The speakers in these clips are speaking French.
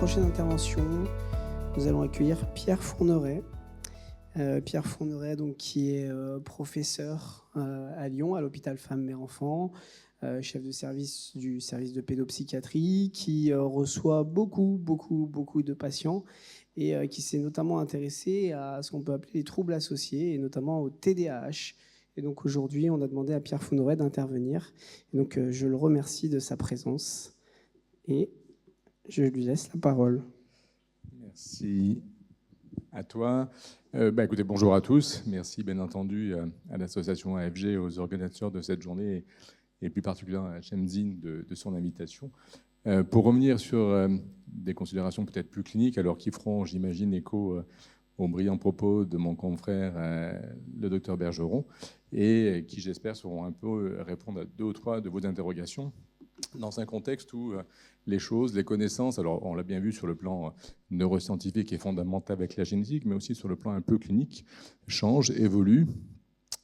prochaine intervention, nous allons accueillir Pierre Fourneret. Pierre Fourneret, donc, qui est professeur à Lyon, à l'hôpital Femmes Mères Enfants, chef de service du service de pédopsychiatrie, qui reçoit beaucoup de patients et qui s'est notamment intéressé à ce qu'on peut appeler les troubles associés, et notamment au TDAH. Et donc aujourd'hui, on a demandé à Pierre Fourneret d'intervenir. Et donc je le remercie de sa présence et je lui laisse la parole. Merci à toi. Écoutez, bonjour à tous. Merci bien entendu à l'association AFG, aux organisateurs de cette journée et plus particulièrement à Shemzine de son invitation. Pour revenir sur des considérations peut-être plus cliniques, alors qui feront, j'imagine, écho aux brillants propos de mon confrère, le docteur Bergeron, et qui, j'espère, sauront un peu répondre à 2 ou 3 de vos interrogations, dans un contexte où les choses, les connaissances, alors on l'a bien vu sur le plan neuroscientifique et fondamental avec la génétique, mais aussi sur le plan un peu clinique, changent, évoluent.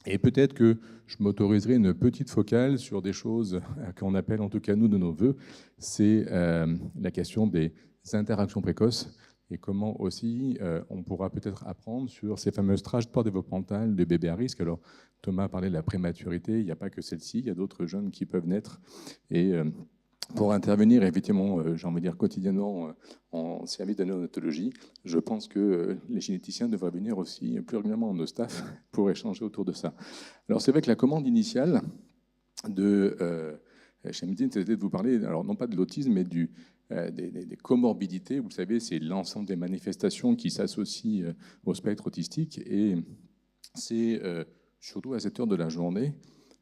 Et peut-être que je m'autoriserai une petite focale sur des choses qu'on appelle, en tout cas nous, de nos voeux, c'est la question des interactions précoces et comment aussi on pourra peut-être apprendre sur ces fameuses trajectoires développementales des bébés à risque. Alors Thomas parlait de la prématurité, il n'y a pas que celle-ci, il y a d'autres jeunes qui peuvent naître et pour intervenir, effectivement, j'ai envie de dire quotidiennement en service de néonatologie, je pense que les généticiens devraient venir aussi plus régulièrement en nos staff pour échanger autour de ça. Alors c'est vrai que la commande initiale de Shemzine, c'était de vous parler, alors non pas de l'autisme, mais des comorbidités. Vous savez, c'est l'ensemble des manifestations qui s'associent au spectre autistique, et c'est surtout à cette heure de la journée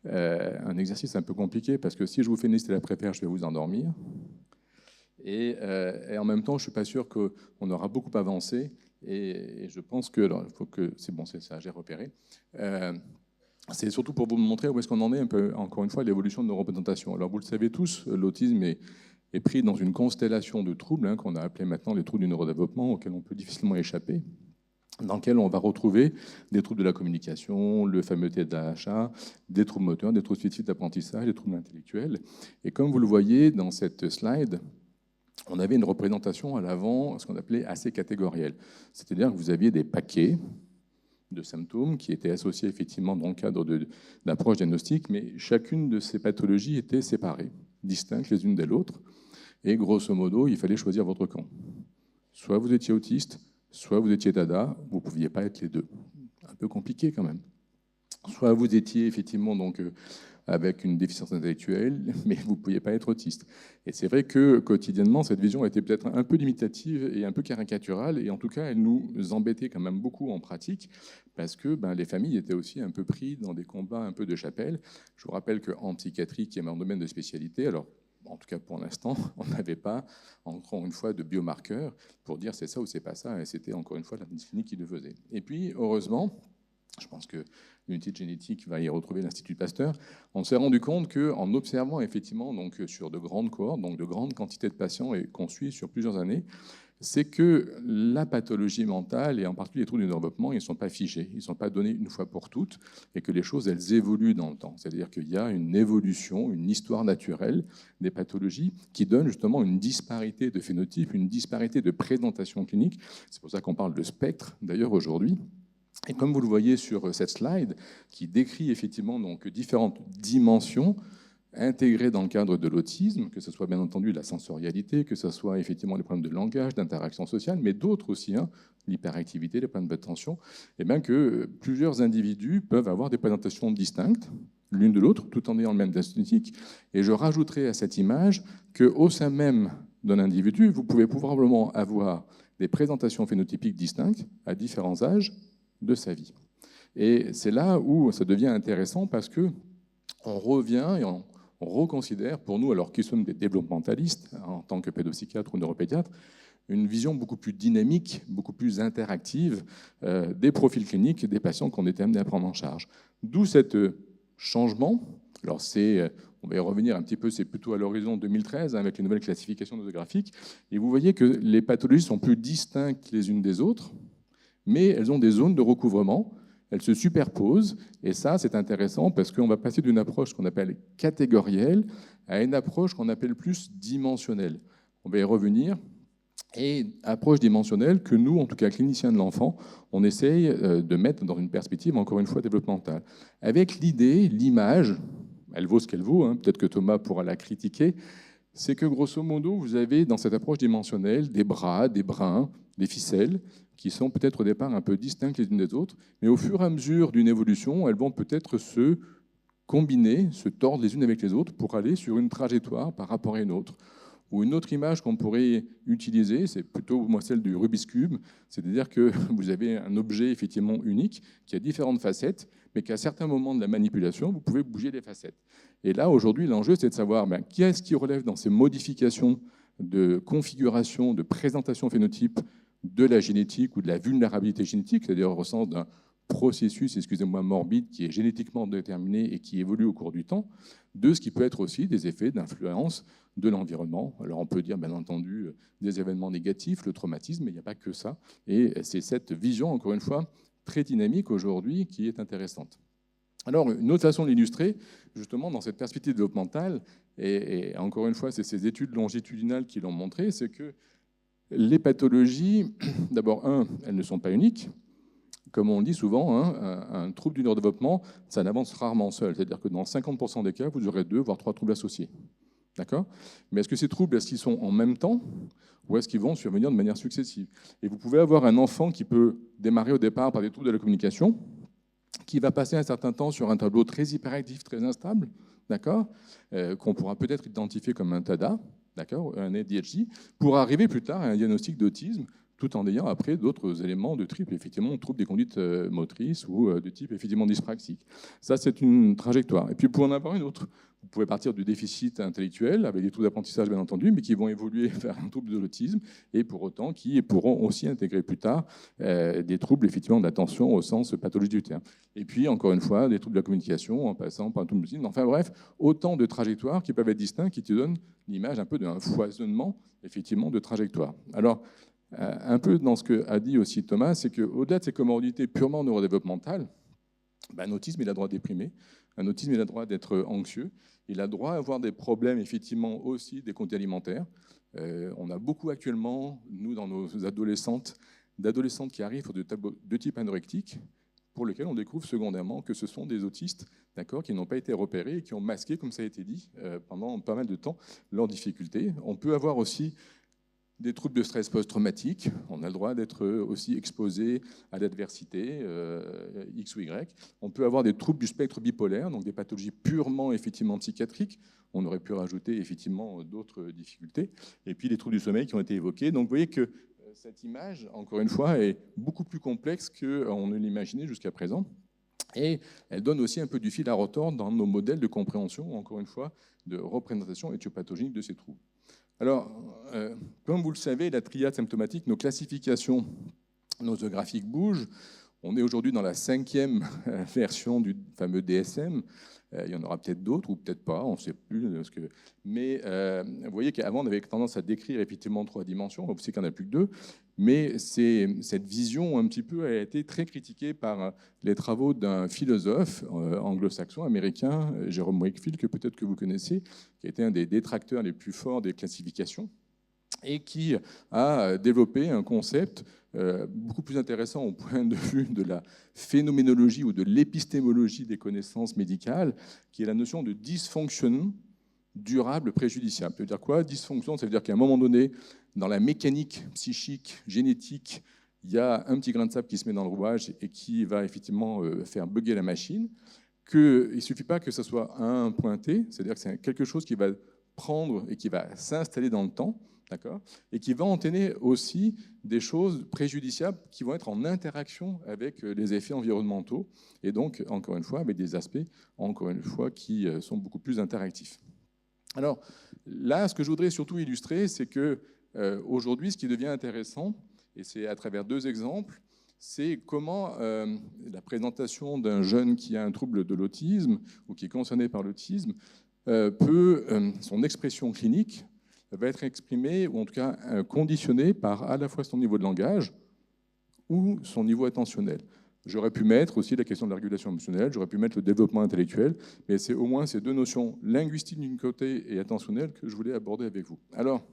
un exercice un peu compliqué, parce que si je vous fais une liste de la préfère, je vais vous endormir. Et en même temps, je ne suis pas sûr qu'on aura beaucoup avancé. Et je pense que, alors, il faut que, c'est bon, c'est ça, j'ai repéré. C'est surtout pour vous montrer où est-ce qu'on en est un peu, encore une fois, l'évolution de nos représentations. Alors, vous le savez tous, l'autisme est pris dans une constellation de troubles qu'on a appelés maintenant les troubles du neurodéveloppement, auxquels on peut difficilement échapper, dans lequel on va retrouver des troubles de la communication, le fameux TDAH, des troubles moteurs, des troubles spécifiques d'apprentissage, des troubles intellectuels. Et comme vous le voyez dans cette slide, on avait une représentation à l'avant, ce qu'on appelait assez catégorielle. C'est-à-dire que vous aviez des paquets de symptômes qui étaient associés effectivement dans le cadre d'approche diagnostique, mais chacune de ces pathologies était séparée, distinctes les unes des autres. Et grosso modo, il fallait choisir votre camp. Soit vous étiez autiste, soit vous étiez dada, vous ne pouviez pas être les deux. Un peu compliqué quand même. Soit vous étiez effectivement donc, avec une déficience intellectuelle, mais vous ne pouviez pas être autiste. Et c'est vrai que quotidiennement, cette vision était peut-être un peu limitative et un peu caricaturale, et en tout cas, elle nous embêtait quand même beaucoup en pratique, parce que les familles étaient aussi un peu pris dans des combats un peu de chapelle. Je vous rappelle qu'en psychiatrie, qui est mon domaine de spécialité, alors en tout cas pour l'instant, on n'avait pas, encore une fois, de biomarqueurs pour dire c'est ça ou c'est pas ça, et c'était encore une fois la clinique qui le faisait. Et puis, heureusement, je pense que l'unité de génétique va y retrouver l'Institut Pasteur, on s'est rendu compte qu'en observant effectivement donc, sur de grandes cohortes, donc de grandes quantités de patients et qu'on suit sur plusieurs années, c'est que la pathologie mentale, et en particulier les troubles du développement, ils ne sont pas figés, ils ne sont pas donnés une fois pour toutes, et que les choses, elles évoluent dans le temps. C'est-à-dire qu'il y a une évolution, une histoire naturelle des pathologies qui donne justement une disparité de phénotypes, une disparité de présentation clinique. C'est pour ça qu'on parle de spectre, d'ailleurs, aujourd'hui. Et comme vous le voyez sur cette slide, qui décrit effectivement donc différentes dimensions intégrées dans le cadre de l'autisme, que ce soit bien entendu la sensorialité, que ce soit effectivement les problèmes de langage, d'interaction sociale, mais d'autres aussi, l'hyperactivité, les problèmes d'attention, et bien que plusieurs individus peuvent avoir des présentations distinctes, l'une de l'autre, tout en ayant le même diagnostic. Et je rajouterai à cette image qu'au sein même d'un individu, vous pouvez probablement avoir des présentations phénotypiques distinctes à différents âges de sa vie. Et c'est là où ça devient intéressant, parce que on revient et on reconsidère, pour nous, alors qui sommes des développementalistes, en tant que pédopsychiatre ou neuropédiatre, une vision beaucoup plus dynamique, beaucoup plus interactive des profils cliniques des patients qu'on était amené à prendre en charge. D'où cet changement. Alors on va y revenir un petit peu, c'est plutôt à l'horizon 2013, avec les nouvelles classifications nosographiques. Et vous voyez que les pathologies sont plus distinctes les unes des autres, mais elles ont des zones de recouvrement, elles se superposent, et ça, c'est intéressant parce qu'on va passer d'une approche qu'on appelle catégorielle à une approche qu'on appelle plus dimensionnelle. On va y revenir. et approche dimensionnelle que nous, en tout cas cliniciens de l'enfant, on essaye de mettre dans une perspective, encore une fois, développementale. Avec l'idée, l'image, elle vaut ce qu'elle vaut, hein, peut-être que Thomas pourra la critiquer, c'est que grosso modo, vous avez dans cette approche dimensionnelle des bras, des brins, des ficelles, qui sont peut-être au départ un peu distinctes les unes des autres, mais au fur et à mesure d'une évolution, elles vont peut-être se combiner, se tordre les unes avec les autres pour aller sur une trajectoire par rapport à une autre. Ou une autre image qu'on pourrait utiliser, c'est plutôt moi celle du Rubik's Cube, c'est-à-dire que vous avez un objet effectivement unique qui a différentes facettes, mais qu'à certains moments de la manipulation, vous pouvez bouger les facettes. Et là, aujourd'hui, l'enjeu, c'est de savoir qui est-ce qui relève dans ces modifications de configuration, de présentation phénotype de la génétique ou de la vulnérabilité génétique, c'est-à-dire au sens d'un processus, excusez-moi, morbide, qui est génétiquement déterminé et qui évolue au cours du temps, de ce qui peut être aussi des effets d'influence de l'environnement. Alors on peut dire, bien entendu, des événements négatifs, le traumatisme, mais il n'y a pas que ça. Et c'est cette vision, encore une fois, très dynamique aujourd'hui qui est intéressante. Alors, une autre façon de l'illustrer, justement, dans cette perspective développementale, et encore une fois, c'est ces études longitudinales qui l'ont montré, c'est que les pathologies, d'abord, elles ne sont pas uniques. Comme on le dit souvent, un trouble du neurodéveloppement, ça n'avance rarement seul. C'est-à-dire que dans 50% des cas, vous aurez 2, voire 3 troubles associés. D'accord ? Mais est-ce que ces troubles, est-ce qu'ils sont en même temps ou est-ce qu'ils vont survenir de manière successive ? Et vous pouvez avoir un enfant qui peut démarrer au départ par des troubles de la communication, qui va passer un certain temps sur un tableau très hyperactif, très instable, d'accord, qu'on pourra peut-être identifier comme un TADA, d'accord, un ADHD, pour arriver plus tard à un diagnostic d'autisme, tout en ayant après d'autres éléments de type, effectivement, trouble des conduites motrices ou de type, effectivement, dyspraxique. Ça, c'est une trajectoire. Et puis, pour en avoir une autre, vous pouvez partir du déficit intellectuel, avec des troubles d'apprentissage, bien entendu, mais qui vont évoluer vers un trouble de l'autisme, et pour autant, qui pourront aussi intégrer plus tard des troubles, effectivement, d'attention au sens pathologique du terme. Et puis, encore une fois, des troubles de la communication, en passant par un trouble de l'autisme. Enfin bref, autant de trajectoires qui peuvent être distinctes, qui te donnent l'image un peu d'un foisonnement, effectivement, de trajectoires. Alors, un peu dans ce qu'a dit aussi Thomas, c'est qu'au-delà de ces comorbidités purement neurodéveloppementales, un autisme, il a le droit de déprimer, un autisme, il a le droit d'être anxieux, il a le droit d'avoir des problèmes, effectivement, aussi des conduites alimentaires. On a beaucoup actuellement, nous, dans nos adolescentes, d'adolescentes qui arrivent de type anorectique, pour lesquels on découvre secondairement que ce sont des autistes, d'accord, qui n'ont pas été repérés et qui ont masqué, comme ça a été dit, pendant pas mal de temps, leurs difficultés. On peut avoir aussi des troubles de stress post-traumatique, on a le droit d'être aussi exposé à l'adversité, X ou Y. On peut avoir des troubles du spectre bipolaire, donc des pathologies purement effectivement psychiatriques. On aurait pu rajouter effectivement d'autres difficultés. Et puis les troubles du sommeil qui ont été évoqués. Donc vous voyez que cette image, encore une fois, est beaucoup plus complexe qu'on ne l'imaginait jusqu'à présent. Et elle donne aussi un peu du fil à retordre dans nos modèles de compréhension, encore une fois, de représentation éthiopathogénique de ces troubles. Alors, comme vous le savez, la triade symptomatique, nos classifications nosographiques bougent. On est aujourd'hui dans la 5e version du fameux DSM. Il y en aura peut-être d'autres ou peut-être pas, on ne sait plus. Mais vous voyez qu'avant, on avait tendance à décrire effectivement 3 dimensions. On sait qu'il n'y en a plus que 2. Mais cette vision, un petit peu, a été très critiquée par les travaux d'un philosophe anglo-saxon, américain, Jerome Wakefield, que peut-être que vous connaissez, qui a été un des détracteurs les plus forts des classifications, et qui a développé un concept beaucoup plus intéressant au point de vue de la phénoménologie ou de l'épistémologie des connaissances médicales, qui est la notion de dysfonction durable préjudiciable. Ça veut dire quoi ? Dysfonction, ça veut dire qu'à un moment donné, dans la mécanique psychique, génétique, il y a un petit grain de sable qui se met dans le rouage et qui va effectivement faire bugger la machine, qu'il ne suffit pas que ce soit un pointé, c'est-à-dire que c'est quelque chose qui va prendre et qui va s'installer dans le temps, d'accord, et qui va entraîner aussi des choses préjudiciables qui vont être en interaction avec les effets environnementaux, et donc, encore une fois, avec des aspects, encore une fois, qui sont beaucoup plus interactifs. Alors là, ce que je voudrais surtout illustrer, c'est que aujourd'hui, ce qui devient intéressant, et c'est à travers 2 exemples, c'est comment la présentation d'un jeune qui a un trouble de l'autisme ou qui est concerné par l'autisme son expression clinique va être exprimée, ou en tout cas conditionnée par à la fois son niveau de langage ou son niveau attentionnel. J'aurais pu mettre aussi la question de la régulation émotionnelle, j'aurais pu mettre le développement intellectuel, mais c'est au moins ces 2 notions linguistiques d'un côté et attentionnelles que je voulais aborder avec vous. Alors,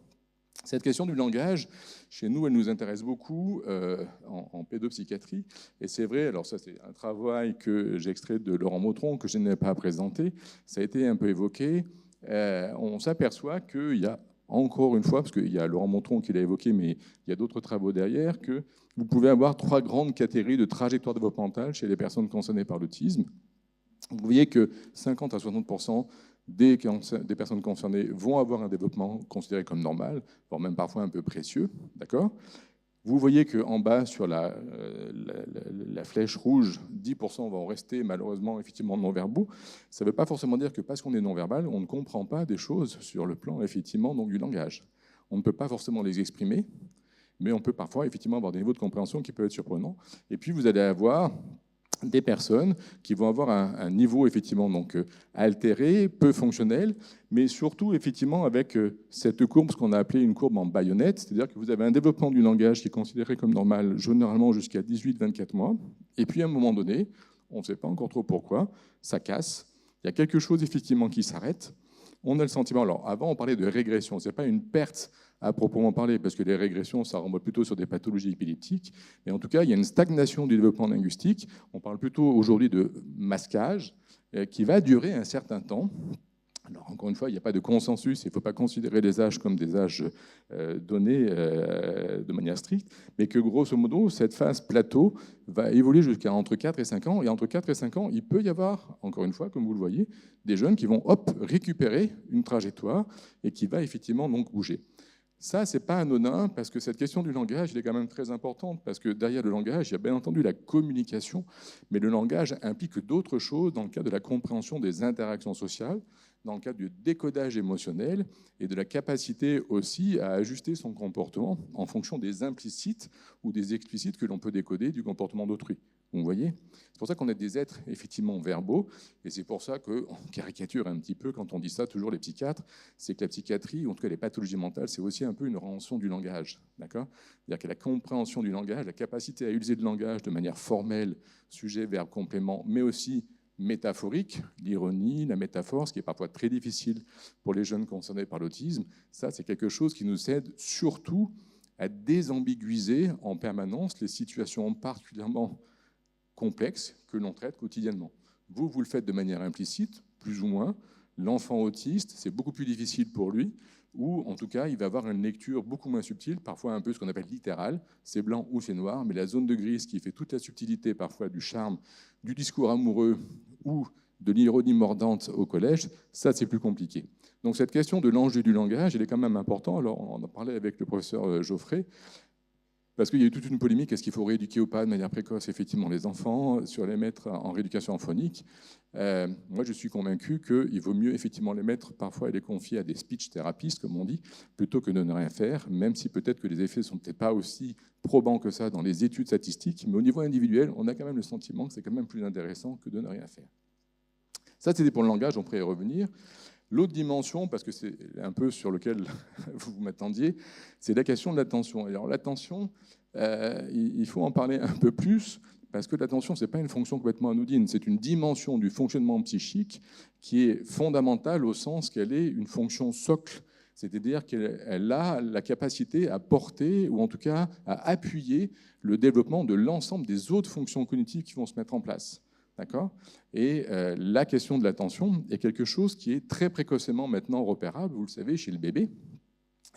Cette question du langage, chez nous, elle nous intéresse beaucoup en pédopsychiatrie. Et c'est vrai, alors ça c'est un travail que j'ai extrait de Laurent Mautron, que je n'ai pas présenté, ça a été un peu évoqué. On s'aperçoit qu'il y a encore une fois, parce qu'il y a Laurent Mautron qui l'a évoqué, mais il y a d'autres travaux derrière, que vous pouvez avoir 3 grandes catégories de trajectoire développementale chez les personnes concernées par l'autisme. Vous voyez que 50 à 60% des personnes concernées vont avoir un développement considéré comme normal, voire même parfois un peu précieux. D'accord ? Vous voyez qu'en bas, sur la flèche rouge, 10% vont rester malheureusement effectivement non-verbaux. Ça ne veut pas forcément dire que parce qu'on est non-verbal, on ne comprend pas des choses sur le plan effectivement donc, du langage. On ne peut pas forcément les exprimer, mais on peut parfois effectivement avoir des niveaux de compréhension qui peuvent être surprenants. Et puis vous allez avoir des personnes qui vont avoir un niveau effectivement donc altéré, peu fonctionnel, mais surtout effectivement avec cette courbe, ce qu'on a appelé une courbe en baïonnette, c'est-à-dire que vous avez un développement du langage qui est considéré comme normal généralement jusqu'à 18-24 mois, et puis à un moment donné, on ne sait pas encore trop pourquoi, ça casse, il y a quelque chose effectivement qui s'arrête, on a le sentiment, alors avant on parlait de régression, ce n'est pas une perte à proprement parler, parce que les régressions, ça remonte plutôt sur des pathologies épileptiques. Mais en tout cas, il y a une stagnation du développement linguistique. On parle plutôt aujourd'hui de masquage qui va durer un certain temps. Alors, encore une fois, il n'y a pas de consensus. Il ne faut pas considérer les âges comme des âges donnés de manière stricte, mais que grosso modo, cette phase plateau va évoluer jusqu'à entre 4 et 5 ans. Et entre 4 et 5 ans, il peut y avoir, encore une fois, comme vous le voyez, des jeunes qui vont récupérer une trajectoire et qui va effectivement donc bouger. Ça, ce n'est pas anodin, parce que cette question du langage, elle est quand même très importante, parce que derrière le langage, il y a bien entendu la communication, mais le langage implique d'autres choses dans le cadre de la compréhension des interactions sociales, dans le cadre du décodage émotionnel et de la capacité aussi à ajuster son comportement en fonction des implicites ou des explicites que l'on peut décoder du comportement d'autrui. Vous voyez ? C'est pour ça qu'on est des êtres effectivement verbaux, et c'est pour ça qu'on caricature un petit peu quand on dit ça, toujours les psychiatres, c'est que la psychiatrie, ou en tout cas les pathologies mentales, c'est aussi un peu une rançon du langage. D'accord ? C'est-à-dire que la compréhension du langage, la capacité à utiliser le langage de manière formelle, sujet, verbe, complément, mais aussi métaphorique, l'ironie, la métaphore, ce qui est parfois très difficile pour les jeunes concernés par l'autisme, ça c'est quelque chose qui nous aide surtout à désambiguiser en permanence les situations particulièrement complexes que l'on traite quotidiennement. Vous le faites de manière implicite, plus ou moins. L'enfant autiste, c'est beaucoup plus difficile pour lui, ou en tout cas, il va avoir une lecture beaucoup moins subtile, parfois un peu ce qu'on appelle littérale, c'est blanc ou c'est noir, mais la zone de gris, qui fait toute la subtilité parfois du charme, du discours amoureux ou de l'ironie mordante au collège, ça c'est plus compliqué. Donc cette question de l'enjeu du langage, elle est quand même importante. Alors on en parlait avec le professeur Geoffrey, parce qu'il y a eu toute une polémique, est-ce qu'il faut rééduquer ou pas de manière précoce effectivement les enfants, sur les mettre en rééducation phonique. Moi je suis convaincu qu'il vaut mieux effectivement les mettre parfois et les confier à des speech thérapistes, comme on dit, plutôt que de ne rien faire, même si peut-être que les effets ne sont peut-être pas aussi probants que ça dans les études statistiques, mais au niveau individuel, on a quand même le sentiment que c'est quand même plus intéressant que de ne rien faire. Ça c'était pour le langage, on pourrait y revenir. L'autre dimension, parce que c'est un peu sur lequel vous m'attendiez, c'est la question de l'attention. Alors l'attention, il faut en parler un peu plus, parce que l'attention, ce n'est pas une fonction complètement anodine, c'est une dimension du fonctionnement psychique qui est fondamentale au sens qu'elle est une fonction socle, c'est-à-dire qu'elle a la capacité à porter, ou en tout cas à appuyer le développement de l'ensemble des autres fonctions cognitives qui vont se mettre en place. D'accord ? Et la question de l'attention est quelque chose qui est très précocement maintenant repérable, vous le savez, chez le bébé,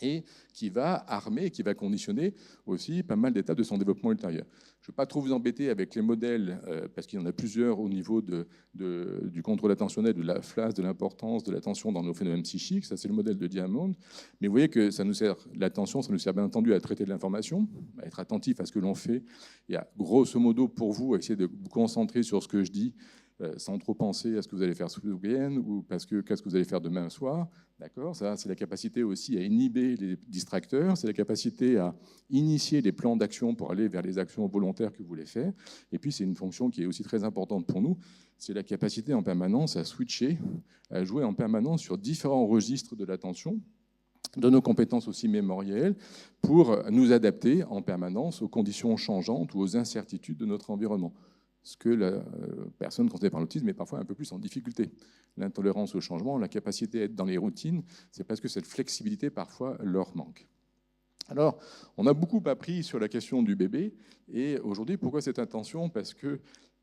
et qui va armer, qui va conditionner aussi pas mal d'étapes de son développement ultérieur. Je ne vais pas trop vous embêter avec les modèles, parce qu'il y en a plusieurs au niveau du contrôle attentionnel, de la place, de l'importance de l'attention dans nos phénomènes psychiques. Ça, c'est le modèle de Diamond. Mais vous voyez que ça nous sert, l'attention, ça nous sert bien entendu à traiter de l'information, à être attentif à ce que l'on fait, et à, grosso modo, pour vous, essayer de vous concentrer sur ce que je dis, sans trop penser à ce que vous allez faire ce week-end ou qu'est-ce que vous allez faire demain soir. D'accord ? Ça, c'est la capacité aussi à inhiber les distracteurs, c'est la capacité à initier des plans d'action pour aller vers les actions volontaires que vous voulez faire. Et puis, c'est une fonction qui est aussi très importante pour nous, c'est la capacité en permanence à switcher, à jouer en permanence sur différents registres de l'attention, de nos compétences aussi mémorielles, pour nous adapter en permanence aux conditions changeantes ou aux incertitudes de notre environnement. Ce que la personne concernée par l'autisme est parfois un peu plus en difficulté. L'intolérance au changement, la capacité à être dans les routines, c'est parce que cette flexibilité parfois leur manque. Alors, on a beaucoup appris sur la question du bébé. Et aujourd'hui, pourquoi cette intention? Parce que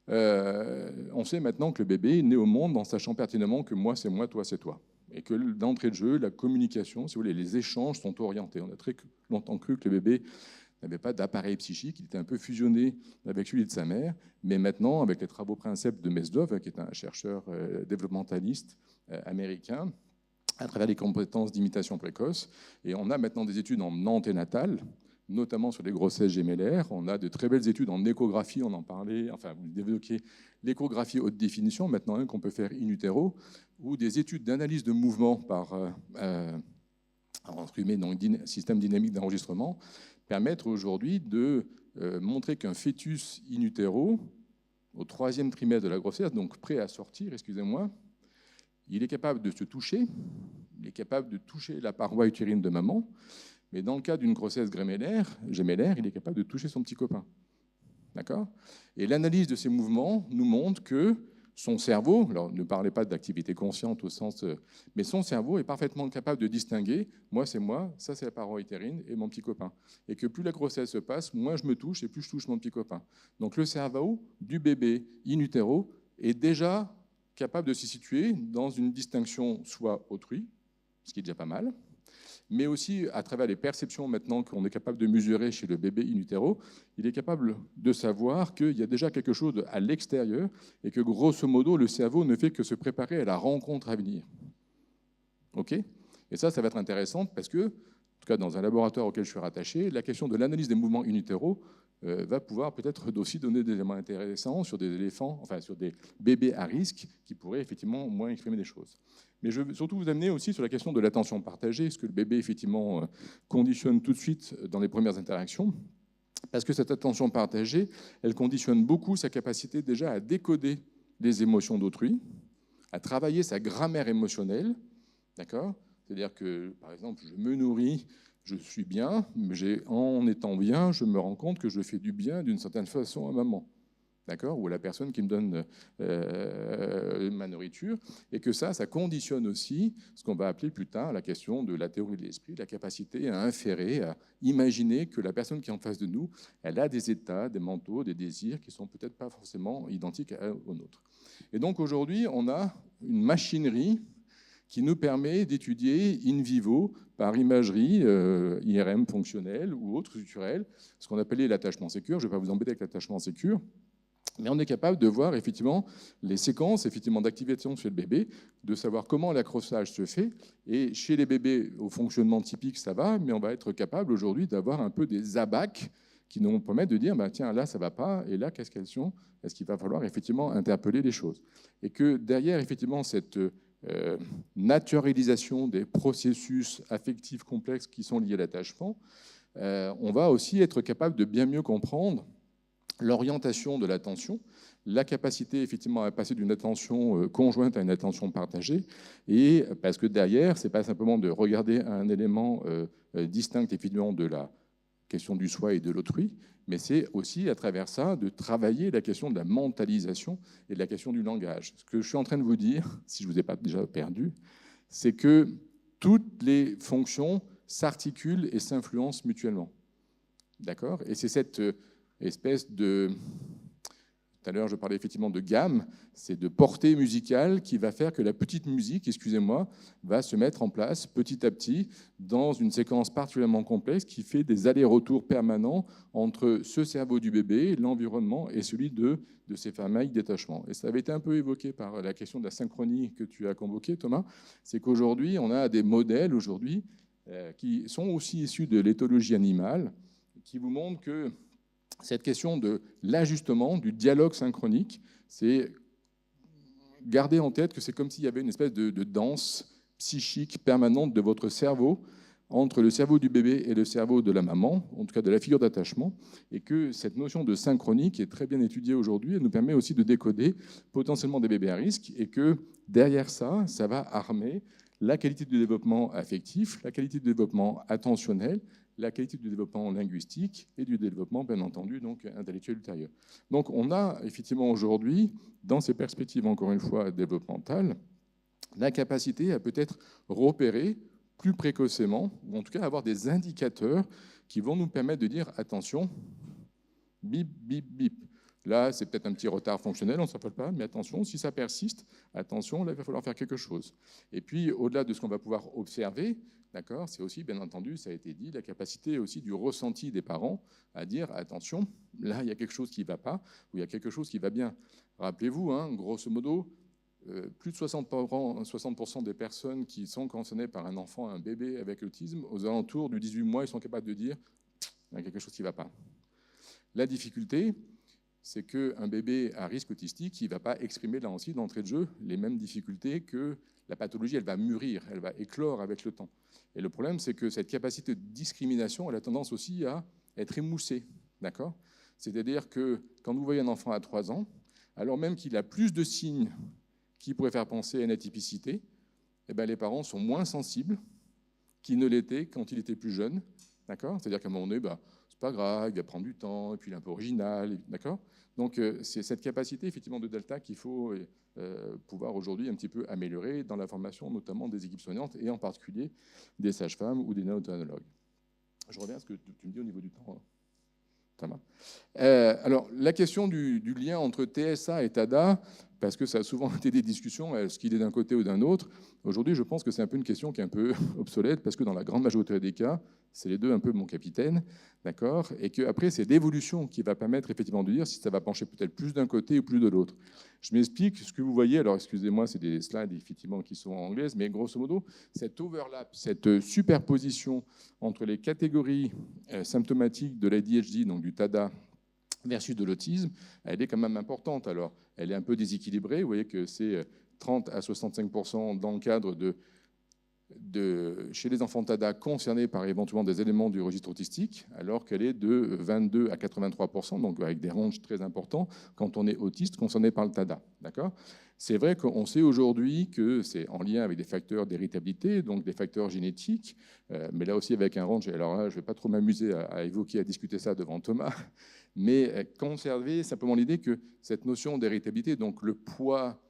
on sait maintenant que le bébé est né au monde en sachant pertinemment que moi, c'est moi, toi, c'est toi. Et que d'entrée de jeu, la communication, si vous voulez, les échanges sont orientés. On a très longtemps cru que le bébé n'avait pas d'appareil psychique, il était un peu fusionné avec celui de sa mère. Mais maintenant, avec les travaux princeps de Mesdov, qui est un chercheur développementaliste américain, à travers les compétences d'imitation précoce, et on a maintenant des études en anténatale, notamment sur les grossesses gémellaires. On a de très belles études en échographie, on en parlait, enfin, vous évoquiez l'échographie haute définition, maintenant qu'on peut faire in utero, ou des études d'analyse de mouvement par donc système dynamique d'enregistrement, permettent aujourd'hui de montrer qu'un fœtus in utero, au 3e trimestre de la grossesse, donc prêt à sortir, excusez-moi, il est capable de se toucher, il est capable de toucher la paroi utérine de maman, mais dans le cas d'une grossesse gémellaire, il est capable de toucher son petit copain. D'accord? Et l'analyse de ces mouvements nous montre que son cerveau, alors ne parlez pas d'activité consciente au sens, mais son cerveau est parfaitement capable de distinguer, moi c'est moi, ça c'est la paroi utérine et mon petit copain. Et que plus la grossesse se passe, moins je me touche et plus je touche mon petit copain. Donc le cerveau du bébé in utero est déjà capable de s'y situer dans une distinction soit autrui, ce qui est déjà pas mal, mais aussi à travers les perceptions maintenant qu'on est capable de mesurer chez le bébé in utero, il est capable de savoir qu'il y a déjà quelque chose à l'extérieur et que grosso modo, le cerveau ne fait que se préparer à la rencontre à venir. OK ? Et ça va être intéressant parce que, en tout cas dans un laboratoire auquel je suis rattaché, la question de l'analyse des mouvements in utero va pouvoir peut-être aussi donner des éléments intéressants sur des éléphants, enfin sur des bébés à risque qui pourraient effectivement moins exprimer des choses. Mais je veux surtout vous amener aussi sur la question de l'attention partagée, ce que le bébé effectivement conditionne tout de suite dans les premières interactions, parce que cette attention partagée, elle conditionne beaucoup sa capacité déjà à décoder les émotions d'autrui, à travailler sa grammaire émotionnelle, d'accord ? C'est-à-dire que, par exemple, je me nourris, je suis bien, mais en étant bien, je me rends compte que je fais du bien d'une certaine façon à maman. D'accord ? Ou à la personne qui me donne ma nourriture, et que ça conditionne aussi ce qu'on va appeler plus tard la question de la théorie de l'esprit, la capacité à inférer, à imaginer que la personne qui est en face de nous, elle a des états, des mentaux, des désirs qui sont peut-être pas forcément identiques aux nôtres. Et donc aujourd'hui, on a une machinerie qui nous permet d'étudier in vivo, par imagerie, IRM fonctionnelle ou autre structurelle, ce qu'on appelait l'attachement sécure. Je ne vais pas vous embêter avec l'attachement sécure, mais on est capable de voir effectivement les séquences d'activation chez le bébé, de savoir comment l'accrochage se fait. Et chez les bébés, au fonctionnement typique, ça va, mais on va être capable aujourd'hui d'avoir un peu des abacs qui nous permettent de dire, bah, tiens, là, ça ne va pas, et là, qu'est-ce qu'elles sont? Est-ce qu'il va falloir effectivement interpeller les choses? Et que derrière, effectivement, cette naturalisation des processus affectifs complexes qui sont liés à l'attachement, on va aussi être capable de bien mieux comprendre l'orientation de l'attention, la capacité effectivement à passer d'une attention conjointe à une attention partagée, et parce que derrière, c'est pas simplement de regarder un élément distinct effectivement de la question du soi et de l'autrui, mais c'est aussi à travers ça de travailler la question de la mentalisation et de la question du langage. Ce que je suis en train de vous dire, si je ne vous ai pas déjà perdu, c'est que toutes les fonctions s'articulent et s'influencent mutuellement. D'accord ? Et c'est cette espèce de... Tout à l'heure, je parlais effectivement de gamme, c'est de portée musicale qui va faire que la petite musique, excusez-moi, va se mettre en place petit à petit dans une séquence particulièrement complexe qui fait des allers-retours permanents entre ce cerveau du bébé, l'environnement et celui de ses familles détachement. Et ça avait été un peu évoqué par la question de la synchronie que tu as convoquée, Thomas, c'est qu'aujourd'hui, on a des modèles aujourd'hui qui sont aussi issus de l'éthologie animale, qui vous montrent que cette question de l'ajustement, du dialogue synchronique, c'est garder en tête que c'est comme s'il y avait une espèce de danse psychique permanente de votre cerveau entre le cerveau du bébé et le cerveau de la maman, en tout cas de la figure d'attachement, et que cette notion de synchronie, qui est très bien étudiée aujourd'hui, elle nous permet aussi de décoder potentiellement des bébés à risque, et que derrière ça, ça va armer la qualité du développement affectif, la qualité du développement attentionnel, la qualité du développement linguistique et du développement, bien entendu, donc intellectuel ultérieur. Donc on a effectivement aujourd'hui, dans ces perspectives, encore une fois, développementales, la capacité à peut-être repérer plus précocement, ou en tout cas avoir des indicateurs qui vont nous permettre de dire attention, bip, bip, bip. Là, c'est peut-être un petit retard fonctionnel, on ne s'en rappelle pas, mais attention, si ça persiste, attention, là, il va falloir faire quelque chose. Et puis, au-delà de ce qu'on va pouvoir observer, d'accord, c'est aussi, bien entendu, ça a été dit, la capacité aussi du ressenti des parents à dire attention, là, il y a quelque chose qui ne va pas, ou il y a quelque chose qui va bien. Rappelez-vous, hein, grosso modo, plus de 60% des personnes qui sont concernées par un enfant, un bébé avec autisme, aux alentours du 18 mois, ils sont capables de dire il y a quelque chose qui ne va pas. La difficulté, c'est qu'un bébé à risque autistique, il ne va pas exprimer là aussi d'entrée de jeu les mêmes difficultés que la pathologie, elle va mûrir, elle va éclore avec le temps. Et le problème, c'est que cette capacité de discrimination, elle a tendance aussi à être émoussée, d'accord ? C'est-à-dire que quand vous voyez un enfant à 3 ans, alors même qu'il a plus de signes qui pourraient faire penser à une atypicité, eh bien, les parents sont moins sensibles qu'ils ne l'étaient quand il était plus jeune, d'accord ? C'est-à-dire qu'à un moment donné, c'est pas grave, il va prendre du temps, et puis il est un peu original, d'accord ? Donc c'est cette capacité effectivement de Delta qu'il faut pouvoir aujourd'hui un petit peu améliorer dans la formation notamment des équipes soignantes et en particulier des sages-femmes ou des néonatologues. Je reviens à ce que tu me dis au niveau du temps. Ça va. Alors la question du lien entre TSA et TADA, parce que ça a souvent été des discussions, est-ce qu'il est d'un côté ou d'un autre ? Aujourd'hui, je pense que c'est un peu une question qui est un peu obsolète, parce que dans la grande majorité des cas, c'est les deux un peu mon capitaine, d'accord ? Et qu'après, c'est l'évolution qui va permettre effectivement de dire si ça va pencher peut-être plus d'un côté ou plus de l'autre. Je m'explique, ce que vous voyez, alors excusez-moi, c'est des slides effectivement qui sont en anglais, mais grosso modo, cet overlap, cette superposition entre les catégories symptomatiques de l'ADHD, donc du TADA, versus de l'autisme, elle est quand même importante. Alors, elle est un peu déséquilibrée. Vous voyez que c'est 30 à 65% dans le cadre chez les enfants TADA concernés par éventuellement des éléments du registre autistique, alors qu'elle est de 22 à 83%, donc avec des ranges très importants, quand on est autiste concerné par le TADA. D'accord ? C'est vrai qu'on sait aujourd'hui que c'est en lien avec des facteurs d'héritabilité, donc des facteurs génétiques, mais là aussi avec un range. Alors là, je ne vais pas trop m'amuser à évoquer, à discuter ça devant Thomas, mais conserver simplement l'idée que cette notion d'héritabilité, donc le poids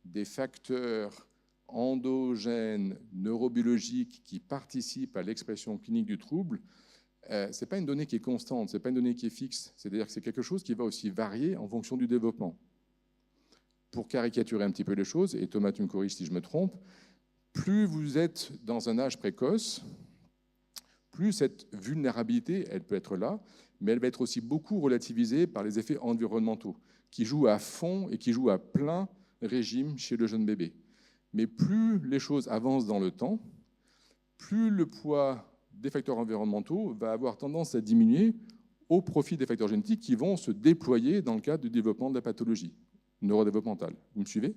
des facteurs endogènes, neurobiologiques qui participent à l'expression clinique du trouble, ce n'est pas une donnée qui est constante, ce n'est pas une donnée qui est fixe. C'est-à-dire que c'est quelque chose qui va aussi varier en fonction du développement. Pour caricaturer un petit peu les choses, et Thomas, tu me corriges si je me trompe, plus vous êtes dans un âge précoce, plus cette vulnérabilité, elle peut être là, mais elle va être aussi beaucoup relativisée par les effets environnementaux, qui jouent à fond et qui jouent à plein régime chez le jeune bébé. Mais plus les choses avancent dans le temps, plus le poids des facteurs environnementaux va avoir tendance à diminuer au profit des facteurs génétiques qui vont se déployer dans le cadre du développement de la pathologie neurodéveloppementale. Vous me suivez ?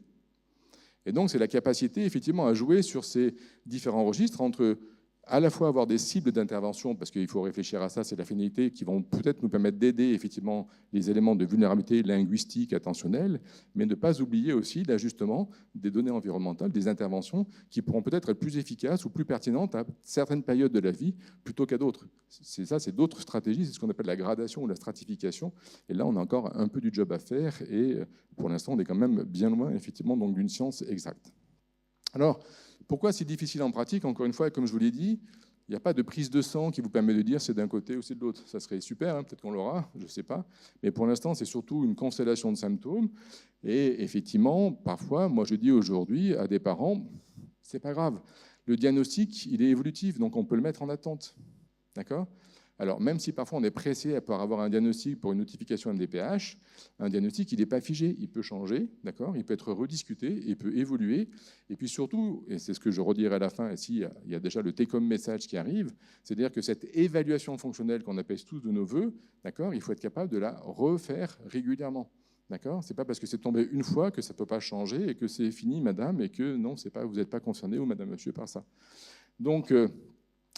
Et donc, c'est la capacité, effectivement, à jouer sur ces différents registres entre à la fois avoir des cibles d'intervention, parce qu'il faut réfléchir à ça, c'est la finalité, qui vont peut-être nous permettre d'aider effectivement les éléments de vulnérabilité linguistique, attentionnelle, mais ne pas oublier aussi l'ajustement des données environnementales, des interventions qui pourront peut-être être plus efficaces ou plus pertinentes à certaines périodes de la vie plutôt qu'à d'autres. C'est ça, c'est d'autres stratégies, c'est ce qu'on appelle la gradation ou la stratification. Et là, on a encore un peu du job à faire et pour l'instant, on est quand même bien loin effectivement donc d'une science exacte. Alors, pourquoi c'est difficile en pratique ? Encore une fois, comme je vous l'ai dit, il n'y a pas de prise de sang qui vous permet de dire c'est d'un côté ou c'est de l'autre. Ça serait super, hein, peut-être qu'on l'aura, je ne sais pas. Mais pour l'instant, c'est surtout une constellation de symptômes. Et effectivement, parfois, moi je dis aujourd'hui à des parents, c'est pas grave. Le diagnostic, il est évolutif, donc on peut le mettre en attente. D'accord ? Alors, même si parfois on est pressé par avoir un diagnostic pour une notification MDPH, un diagnostic, il n'est pas figé, il peut changer, d'accord ? Il peut être rediscuté, il peut évoluer. Et puis surtout, et c'est ce que je redirai à la fin, ici, il y a déjà le take-home message qui arrive, c'est-à-dire que cette évaluation fonctionnelle qu'on appelle tous de nos voeux, d'accord ? Il faut être capable de la refaire régulièrement. D'accord ? Ce n'est pas parce que c'est tombé une fois que ça ne peut pas changer et que c'est fini, madame, et que non, vous n'êtes pas concerné ou madame, monsieur, par ça. Donc,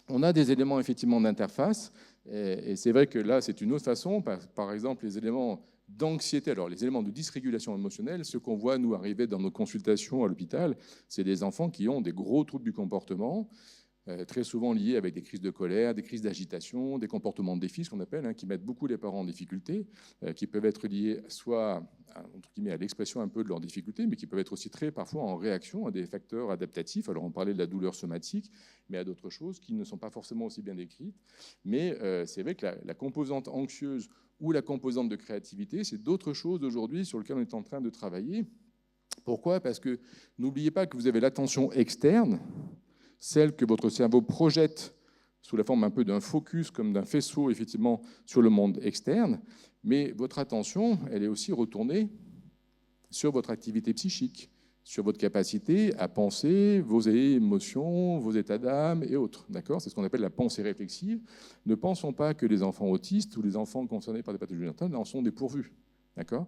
on a des éléments effectivement d'interface, et c'est vrai que là, c'est une autre façon. Par exemple, les éléments d'anxiété, alors les éléments de dysrégulation émotionnelle, ce qu'on voit nous arriver dans nos consultations à l'hôpital, c'est des enfants qui ont des gros troubles du comportement, très souvent liées avec des crises de colère, des crises d'agitation, des comportements de défi, ce qu'on appelle, qui mettent beaucoup les parents en difficulté, qui peuvent être liés soit entre guillemets, à l'expression un peu de leurs difficultés, mais qui peuvent être aussi très parfois en réaction à des facteurs adaptatifs. Alors on parlait de la douleur somatique, mais à d'autres choses qui ne sont pas forcément aussi bien décrites. Mais c'est vrai que la composante anxieuse ou la composante de créativité, c'est d'autres choses aujourd'hui sur lesquelles on est en train de travailler. Pourquoi ? Parce que n'oubliez pas que vous avez l'attention externe, celle que votre cerveau projette sous la forme un peu d'un focus, comme d'un faisceau, effectivement, sur le monde externe, mais votre attention, elle est aussi retournée sur votre activité psychique, sur votre capacité à penser vos émotions, vos états d'âme et autres. D'accord ? C'est ce qu'on appelle la pensée réflexive. Ne pensons pas que les enfants autistes ou les enfants concernés par des pathologies mentales en sont dépourvus. D'accord ?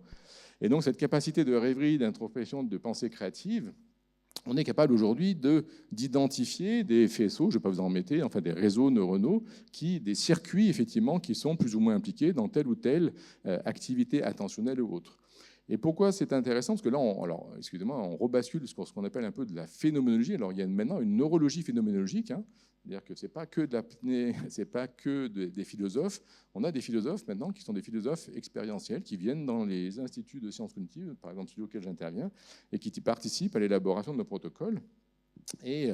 Et donc, cette capacité de rêverie, d'introspection, de pensée créative, on est capable aujourd'hui d'identifier des faisceaux, je ne vais pas vous en mettre, enfin des réseaux neuronaux, des circuits effectivement qui sont plus ou moins impliqués dans telle ou telle activité attentionnelle ou autre. Et pourquoi c'est intéressant ? Parce que là, on rebascule sur ce qu'on appelle un peu de la phénoménologie. Alors, il y a maintenant une neurologie phénoménologique, c'est-à-dire que ce n'est pas que de l'apnée, ce n'est pas que des philosophes. On a des philosophes maintenant qui sont des philosophes expérientiels, qui viennent dans les instituts de sciences cognitives, par exemple celui auquel j'interviens, et qui participent à l'élaboration de nos protocoles. Et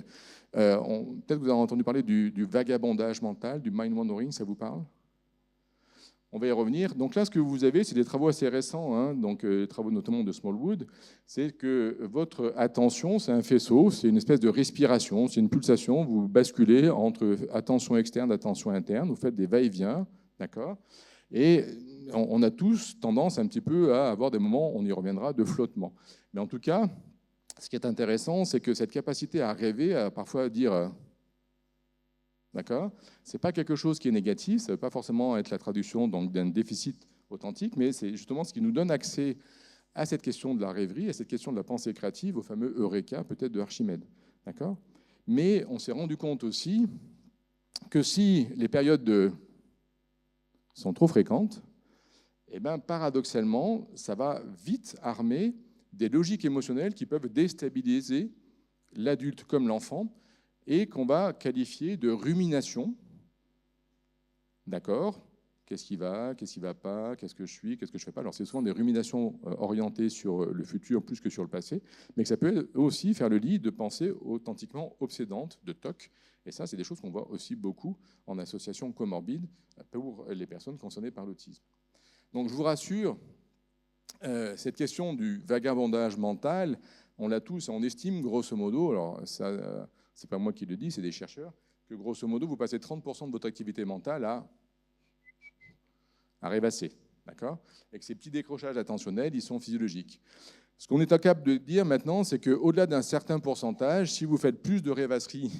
peut-être que vous avez entendu parler du vagabondage mental, du mind wandering, ça vous parle ? On va y revenir. Donc là, ce que vous avez, c'est des travaux assez récents, donc les travaux notamment de Smallwood. C'est que votre attention, c'est un faisceau, c'est une espèce de respiration, c'est une pulsation. Vous basculez entre attention externe, attention interne. Vous faites des va-et-vient, d'accord ? Et on a tous tendance un petit peu à avoir des moments, on y reviendra, de flottement. Mais en tout cas, ce qui est intéressant, c'est que cette capacité à rêver, à parfois dire d'accord ? Ce n'est pas quelque chose qui est négatif, ça ne veut pas forcément être la traduction d'un déficit authentique, mais c'est justement ce qui nous donne accès à cette question de la rêverie, à cette question de la pensée créative, au fameux Eureka, peut-être de Archimède. D'accord ? Mais on s'est rendu compte aussi que si les périodes sont trop fréquentes, eh ben, paradoxalement, ça va vite armer des logiques émotionnelles qui peuvent déstabiliser l'adulte comme l'enfant, et qu'on va qualifier de rumination. D'accord ? Qu'est-ce qui va pas ? Qu'est-ce que je suis ? Qu'est-ce que je ne fais pas ? Alors, c'est souvent des ruminations orientées sur le futur plus que sur le passé, mais que ça peut aussi faire le lit de pensées authentiquement obsédantes, de TOC. Et ça, c'est des choses qu'on voit aussi beaucoup en association comorbide pour les personnes concernées par l'autisme. Donc, je vous rassure, cette question du vagabondage mental, on l'a tous, on estime grosso modo, alors ça... c'est pas moi qui le dis, c'est des chercheurs, que grosso modo, vous passez 30% de votre activité mentale à rêvasser, d'accord ? Et que ces petits décrochages attentionnels, ils sont physiologiques. Ce qu'on est capable de dire maintenant, c'est qu'au-delà d'un certain pourcentage, si vous faites plus de rêvasserie,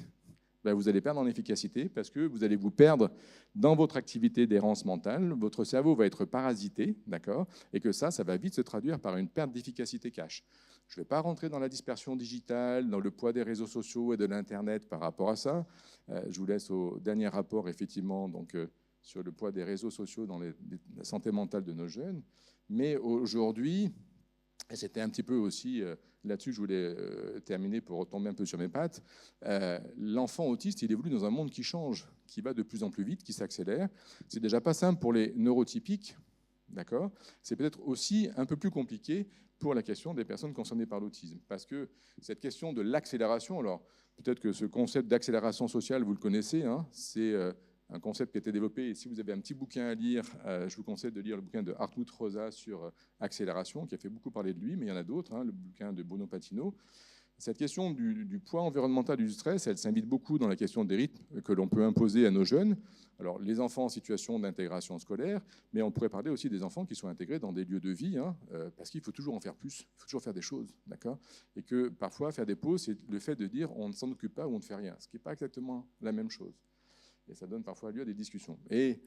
ben vous allez perdre en efficacité parce que vous allez vous perdre dans votre activité d'errance mentale, votre cerveau va être parasité, d'accord ? Et que ça va vite se traduire par une perte d'efficacité cash. Je ne vais pas rentrer dans la dispersion digitale, dans le poids des réseaux sociaux et de l'Internet par rapport à ça. Je vous laisse au dernier rapport, effectivement, donc, sur le poids des réseaux sociaux dans la santé mentale de nos jeunes. Mais aujourd'hui, et c'était un petit peu aussi là-dessus que je voulais terminer pour retomber un peu sur mes pattes, l'enfant autiste, il évolue dans un monde qui change, qui va de plus en plus vite, qui s'accélère. C'est déjà pas simple pour les neurotypiques, d'accord ? C'est peut-être aussi un peu plus compliqué pour la question des personnes concernées par l'autisme. Parce que cette question de l'accélération, alors peut-être que ce concept d'accélération sociale, vous le connaissez, c'est un concept qui a été développé. Et si vous avez un petit bouquin à lire, je vous conseille de lire le bouquin de Hartmut Rosa sur accélération, qui a fait beaucoup parler de lui, mais il y en a d'autres, le bouquin de Bruno Patino. Cette question du poids environnemental du stress, elle s'invite beaucoup dans la question des rythmes que l'on peut imposer à nos jeunes. Alors, les enfants en situation d'intégration scolaire, mais on pourrait parler aussi des enfants qui sont intégrés dans des lieux de vie, parce qu'il faut toujours en faire plus, il faut toujours faire des choses, d'accord ? Et que parfois, faire des pauses, c'est le fait de dire on ne s'en occupe pas ou on ne fait rien, ce qui n'est pas exactement la même chose. Et ça donne parfois lieu à des discussions. Et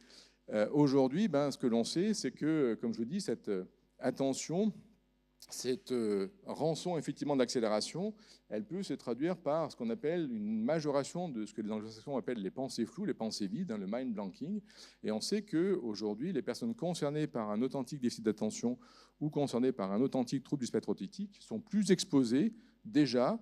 aujourd'hui, ce que l'on sait, c'est que, comme je vous dis, cette attention, cette rançon effectivement d'accélération, elle peut se traduire par ce qu'on appelle une majoration de ce que les anglo-saxons appellent les pensées floues, les pensées vides, le mind blanking. Et on sait qu'aujourd'hui, les personnes concernées par un authentique déficit d'attention ou concernées par un authentique trouble du spectre autistique sont plus exposées déjà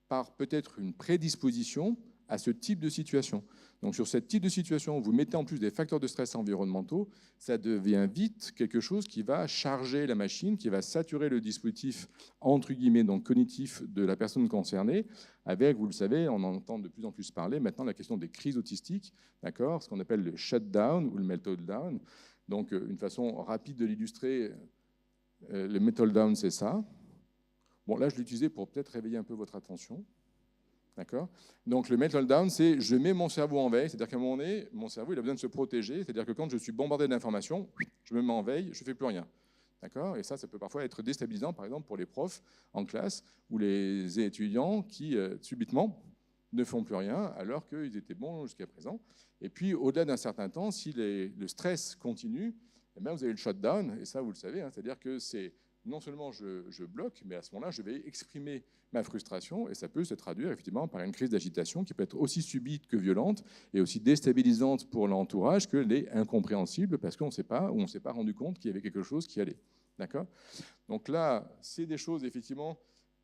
par peut-être une prédisposition à ce type de situation. Donc sur ce type de situation, vous mettez en plus des facteurs de stress environnementaux, ça devient vite quelque chose qui va charger la machine, qui va saturer le dispositif, entre guillemets, donc cognitif de la personne concernée, avec, vous le savez, on en entend de plus en plus parler maintenant, la question des crises autistiques, d'accord, ce qu'on appelle le shutdown ou le meltdown. Donc une façon rapide de l'illustrer, le meltdown, c'est ça. Bon, là, je l'ai utilisé pour peut-être réveiller un peu votre attention. D'accord ? Donc, le meltdown, c'est je mets mon cerveau en veille, c'est-à-dire qu'à un moment donné, mon cerveau il a besoin de se protéger, c'est-à-dire que quand je suis bombardé d'informations, je me mets en veille, je ne fais plus rien. D'accord ? Et ça peut parfois être déstabilisant, par exemple, pour les profs en classe ou les étudiants qui, subitement, ne font plus rien alors qu'ils étaient bons jusqu'à présent. Et puis, au-delà d'un certain temps, si le stress continue, eh bien, vous avez le shutdown, et ça, vous le savez, hein, c'est-à-dire que c'est non seulement je bloque, mais à ce moment-là, je vais exprimer ma frustration, et ça peut se traduire effectivement par une crise d'agitation qui peut être aussi subite que violente, et aussi déstabilisante pour l'entourage que les incompréhensible, parce qu'on ne sait pas, ou on ne s'est pas rendu compte qu'il y avait quelque chose qui allait. D'accord ? Donc là, c'est des choses effectivement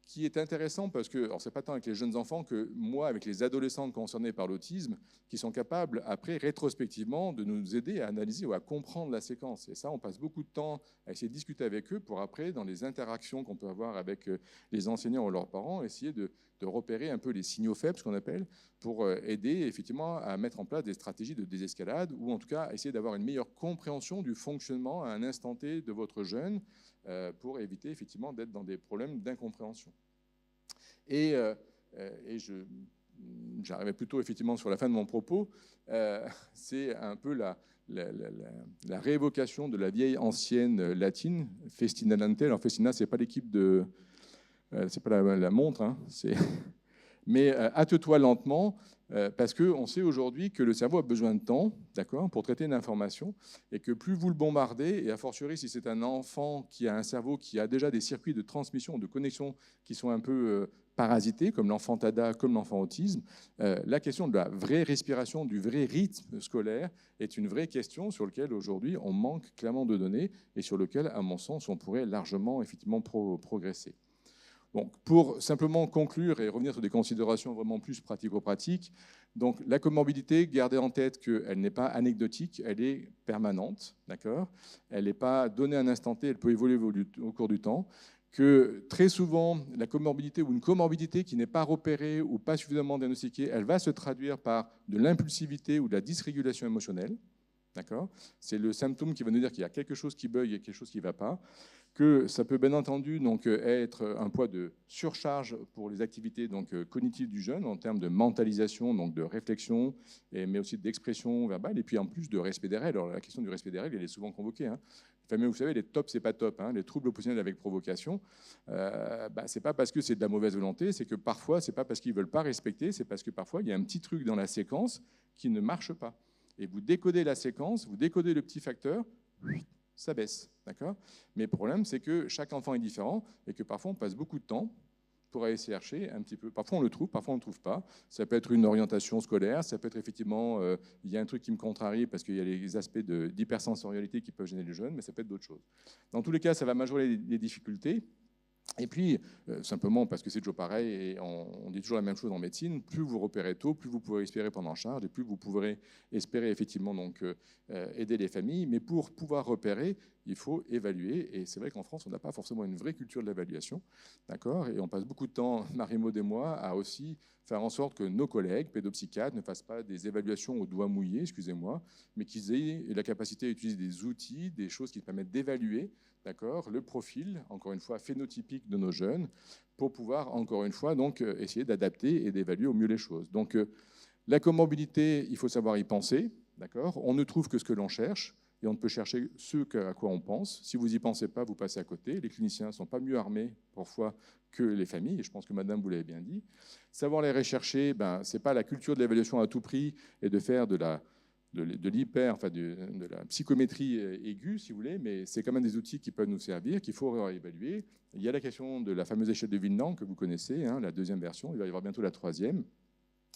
qui est intéressant parce que, alors c'est pas tant avec les jeunes enfants que moi, avec les adolescents concernés par l'autisme, qui sont capables, après, rétrospectivement, de nous aider à analyser ou à comprendre la séquence. Et ça, on passe beaucoup de temps à essayer de discuter avec eux pour après, dans les interactions qu'on peut avoir avec les enseignants ou leurs parents, essayer de repérer un peu les signaux faibles, ce qu'on appelle, pour aider effectivement à mettre en place des stratégies de désescalade ou en tout cas essayer d'avoir une meilleure compréhension du fonctionnement à un instant T de votre jeune pour éviter effectivement d'être dans des problèmes d'incompréhension. Et j'arrivais plutôt effectivement sur la fin de mon propos, c'est un peu la réévocation de la vieille ancienne latine, Festina Lente. Alors Festina, c'est pas l'équipe de... c'est pas la montre, hein, mais hâte-toi lentement, parce qu'on sait aujourd'hui que le cerveau a besoin de temps, d'accord, pour traiter une information, et que plus vous le bombardez, et a fortiori si c'est un enfant qui a un cerveau qui a déjà des circuits de transmission, de connexion qui sont un peu parasités, comme l'enfant TADA, comme l'enfant autisme, la question de la vraie respiration, du vrai rythme scolaire est une vraie question sur laquelle aujourd'hui on manque clairement de données, et sur laquelle, à mon sens, on pourrait largement effectivement progresser. Bon, pour simplement conclure et revenir sur des considérations vraiment plus pratico-pratiques, donc la comorbidité, gardez en tête qu'elle n'est pas anecdotique, elle est permanente, d'accord ? Elle n'est pas donnée à un instant T, elle peut évoluer au cours du temps, que très souvent, la comorbidité ou une comorbidité qui n'est pas repérée ou pas suffisamment diagnostiquée, elle va se traduire par de l'impulsivité ou de la dysrégulation émotionnelle, d'accord ? C'est le symptôme qui va nous dire qu'il y a quelque chose qui bug et quelque chose qui ne va pas, que ça peut bien entendu donc être un poids de surcharge pour les activités donc cognitives du jeune en termes de mentalisation, donc de réflexion, mais aussi d'expression verbale, et puis en plus de respect des règles. Alors la question du respect des règles, elle est souvent convoquée. Hein. Fameux, vous savez, les TOP, c'est pas top. Hein. Les troubles oppositionnels avec provocation, c'est pas parce que c'est de la mauvaise volonté, c'est que parfois, c'est pas parce qu'ils veulent pas respecter, c'est parce que parfois, il y a un petit truc dans la séquence qui ne marche pas. Et vous décodez la séquence, vous décodez le petit facteur, ça baisse, d'accord ? Mais le problème, c'est que chaque enfant est différent et que parfois, on passe beaucoup de temps pour aller chercher un petit peu. Parfois, on le trouve, parfois, on ne le trouve pas. Ça peut être une orientation scolaire, ça peut être effectivement, il y a un truc qui me contrarie parce qu'il y a les aspects d'hypersensorialité qui peuvent gêner les jeunes, mais ça peut être d'autres choses. Dans tous les cas, ça va majorer les difficultés. Et puis, simplement parce que c'est toujours pareil, et on dit toujours la même chose en médecine, plus vous repérez tôt, plus vous pourrez espérer prendre en charge, et plus vous pourrez espérer effectivement donc, aider les familles. Mais pour pouvoir repérer, il faut évaluer, et c'est vrai qu'en France, on n'a pas forcément une vraie culture de l'évaluation, d'accord ? Et on passe beaucoup de temps, Marie-Maud et moi, à aussi faire en sorte que nos collègues pédopsychiatres ne fassent pas des évaluations au doigt mouillé, excusez-moi, mais qu'ils aient la capacité à utiliser des outils, des choses qui permettent d'évaluer, d'accord, le profil, encore une fois, phénotypique de nos jeunes, pour pouvoir, encore une fois, donc, essayer d'adapter et d'évaluer au mieux les choses. Donc, la comorbidité, il faut savoir y penser, d'accord ? On ne trouve que ce que l'on cherche, et on ne peut chercher ce à quoi on pense. Si vous n'y pensez pas, vous passez à côté. Les cliniciens ne sont pas mieux armés, parfois, que les familles, et je pense que madame, vous l'avez bien dit. Savoir les rechercher, ce n'est pas la culture de l'évaluation à tout prix, et de faire de la psychométrie aiguë, si vous voulez, mais c'est quand même des outils qui peuvent nous servir, qu'il faut réévaluer. Il y a la question de la fameuse échelle de Vinland que vous connaissez, hein, la deuxième version, il va y avoir bientôt la troisième.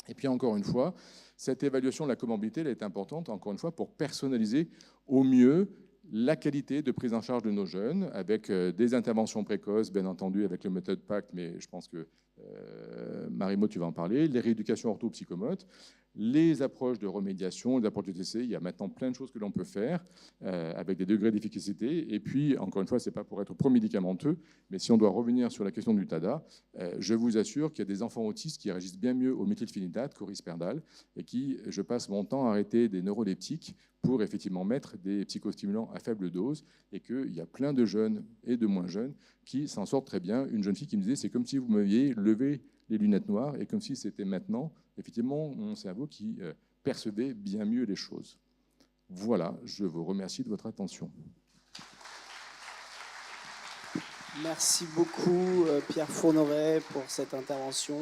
Et puis encore une fois, cette évaluation de la comorbidité elle est importante, encore une fois, pour personnaliser au mieux la qualité de prise en charge de nos jeunes, avec des interventions précoces, bien entendu, avec le méthode PACT, mais je pense que Marie-Maud, tu vas en parler, les rééducations orthopsychomotes, les approches de remédiation, les approches de TC. Il y a maintenant plein de choses que l'on peut faire avec des degrés d'efficacité. Et puis, encore une fois, ce n'est pas pour être pro-médicamenteux, mais si on doit revenir sur la question du TADA, je vous assure qu'il y a des enfants autistes qui réagissent bien mieux au méthylphénidate qu'au risperdal et qui, je passe mon temps à arrêter des neuroleptiques pour effectivement mettre des psychostimulants à faible dose, et qu'il y a plein de jeunes et de moins jeunes qui s'en sortent très bien. Une jeune fille qui me disait, c'est comme si vous m'aviez levé les lunettes noires, et comme si c'était maintenant, effectivement, mon cerveau qui percevait bien mieux les choses. Voilà, je vous remercie de votre attention. Merci beaucoup Pierre Fournoret pour cette intervention.